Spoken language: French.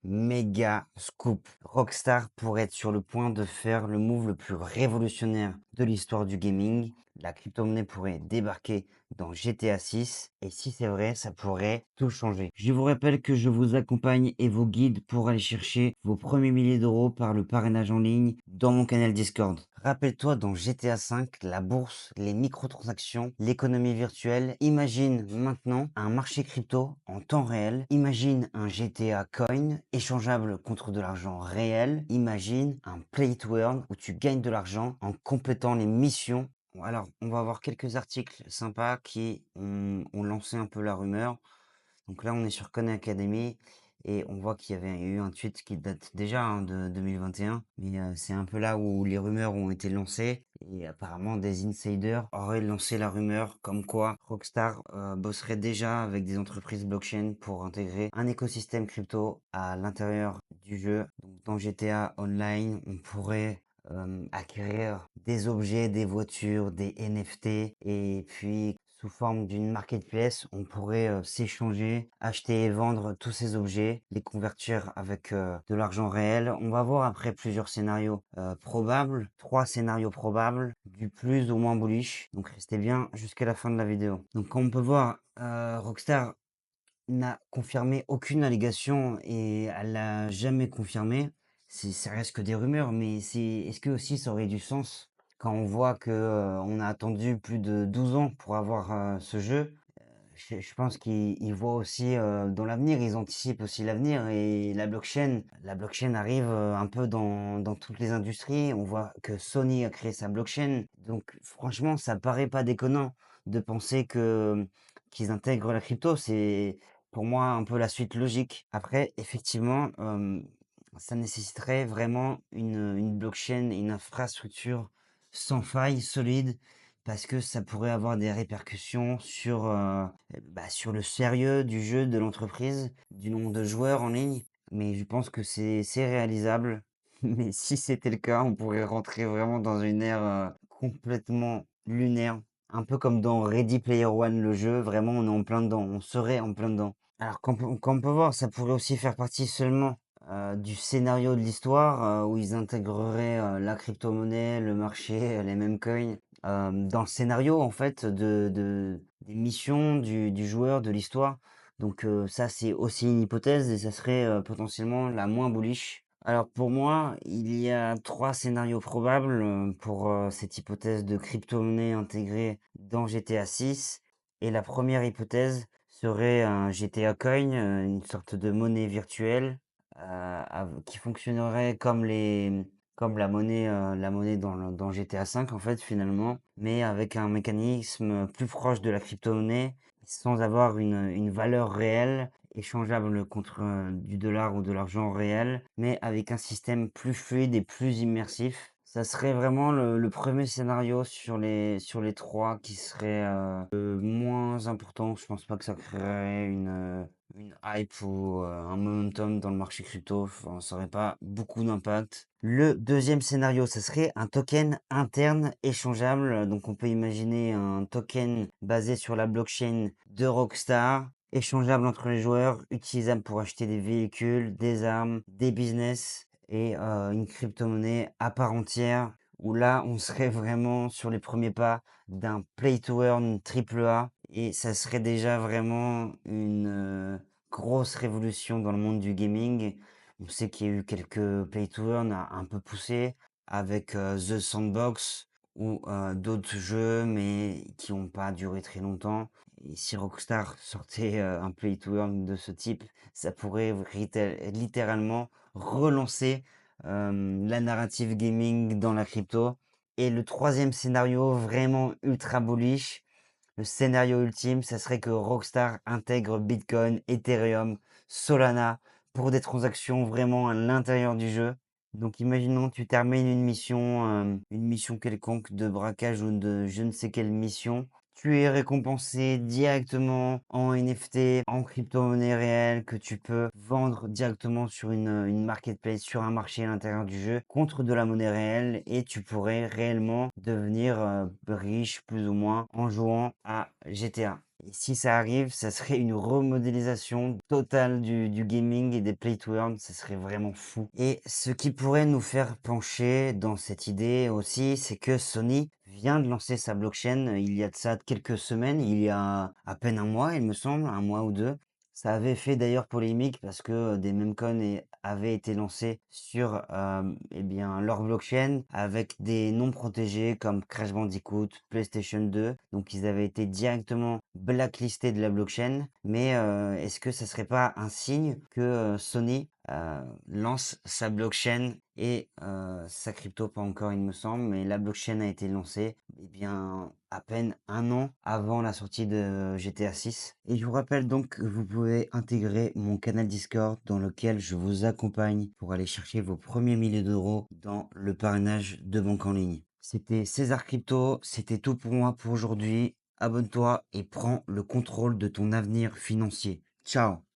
méga scoop. Rockstar pourrait être sur le point de faire le move le plus révolutionnaire de l'histoire du gaming. La crypto-monnaie pourrait débarquer dans GTA 6 et si c'est vrai, ça pourrait tout changer. Je vous rappelle que je vous accompagne et vous guide pour aller chercher vos premiers milliers d'euros par le parrainage en ligne dans mon canal Discord. Rappelle-toi, dans GTA 5, la bourse, les microtransactions, l'économie virtuelle. Imagine maintenant un marché crypto en temps réel. Imagine un GTA Coin échangeable contre de l'argent réel. Imagine un Play to Earn où tu gagnes de l'argent en complétant les missions. Bon, alors, on va avoir quelques articles sympas qui ont lancé un peu la rumeur. Donc là, on est sur Khan Academy et on voit qu'il y avait eu un tweet qui date déjà de 2021. Mais c'est un peu là où les rumeurs ont été lancées. Et apparemment, des insiders auraient lancé la rumeur comme quoi Rockstar bosserait déjà avec des entreprises blockchain pour intégrer un écosystème crypto à l'intérieur du jeu. Donc dans GTA Online, on pourrait acquérir des objets, des voitures, des NFT et puis sous forme d'une marketplace, on pourrait s'échanger, acheter et vendre tous ces objets, les convertir avec de l'argent réel. On va voir après plusieurs scénarios probables, 3 scénarios probables, du plus au moins bullish. Donc restez bien jusqu'à la fin de la vidéo. Donc comme on peut voir, Rockstar n'a confirmé aucune allégation et elle l'a jamais confirmé. Ça reste que des rumeurs, mais est-ce que aussi ça aurait du sens quand on voit que on a attendu plus de 12 ans pour avoir ce jeu? Je pense qu'ils voient aussi dans l'avenir, ils anticipent aussi l'avenir et la blockchain arrive un peu dans toutes les industries. On voit que Sony a créé sa blockchain, donc franchement, ça paraît pas déconnant de penser que qu'ils intègrent la crypto. C'est pour moi un peu la suite logique. Après, effectivement, ça nécessiterait vraiment une blockchain, une infrastructure sans faille, solide, parce que ça pourrait avoir des répercussions sur le sérieux du jeu, de l'entreprise, du nombre de joueurs en ligne. Mais je pense que c'est réalisable. Mais si c'était le cas, on pourrait rentrer vraiment dans une ère complètement lunaire. Un peu comme dans Ready Player One, le jeu. Vraiment, on est en plein dedans. On serait en plein dedans. Alors, comme on peut voir, ça pourrait aussi faire partie seulement du scénario de l'histoire où ils intégreraient la crypto-monnaie, le marché, les mêmes coins dans le scénario en fait des missions du joueur, de l'histoire. Donc ça c'est aussi une hypothèse et ça serait potentiellement la moins bullish. Alors pour moi, il y a 3 scénarios probables pour cette hypothèse de crypto-monnaie intégrée dans GTA 6. Et la première hypothèse serait un GTA Coin, une sorte de monnaie virtuelle qui fonctionnerait comme la monnaie dans GTA 5 en fait finalement, mais avec un mécanisme plus proche de la crypto-monnaie, sans avoir une valeur réelle, échangeable contre du dollar ou de l'argent réel, mais avec un système plus fluide et plus immersif. Ça serait vraiment le premier scénario sur les trois qui serait le moins important. Je pense pas que ça créerait une hype ou un momentum dans le marché crypto. Enfin, ça aurait pas beaucoup d'impact. Le deuxième scénario, ce serait un token interne échangeable. Donc on peut imaginer un token basé sur la blockchain de Rockstar, échangeable entre les joueurs, utilisable pour acheter des véhicules, des armes, des business et une crypto-monnaie à part entière où là on serait vraiment sur les premiers pas d'un play to earn triple A et ça serait déjà vraiment une grosse révolution dans le monde du gaming. On sait qu'il y a eu quelques play to earn un peu poussés avec The Sandbox ou d'autres jeux mais qui n'ont pas duré très longtemps. Et si Rockstar sortait un play to earn de ce type, ça pourrait littéralement relancer la narrative gaming dans la crypto. Et le troisième scénario vraiment ultra bullish, le scénario ultime, ça serait que Rockstar intègre Bitcoin, Ethereum, Solana pour des transactions vraiment à l'intérieur du jeu. Donc imaginons tu termines une mission quelconque de braquage ou de je ne sais quelle mission. Tu es récompensé directement en NFT, en crypto-monnaie réelle que tu peux vendre directement sur une marketplace, sur un marché à l'intérieur du jeu, contre de la monnaie réelle et tu pourrais réellement devenir riche plus ou moins en jouant à GTA. Et si ça arrive, ça serait une remodélisation totale du gaming et des play to earn, ça serait vraiment fou. Et ce qui pourrait nous faire pencher dans cette idée aussi, c'est que Sony vient de lancer sa blockchain il y a de ça quelques semaines, il y a à peine un mois, il me semble, un mois ou deux. Ça avait fait d'ailleurs polémique parce que des memcoins avaient été lancés sur eh bien, leur blockchain avec des noms protégés comme Crash Bandicoot, PlayStation 2. Donc ils avaient été directement blacklistés de la blockchain. Mais est-ce que ça serait pas un signe que Sony lance sa blockchain et sa crypto, pas encore il me semble, mais la blockchain a été lancée eh bien, à peine un an avant la sortie de GTA 6. Et je vous rappelle donc que vous pouvez intégrer mon canal Discord dans lequel je vous accompagne pour aller chercher vos premiers milliers d'euros dans le parrainage de banque en ligne. C'était César Crypto, c'était tout pour moi pour aujourd'hui. Abonne-toi et prends le contrôle de ton avenir financier. Ciao!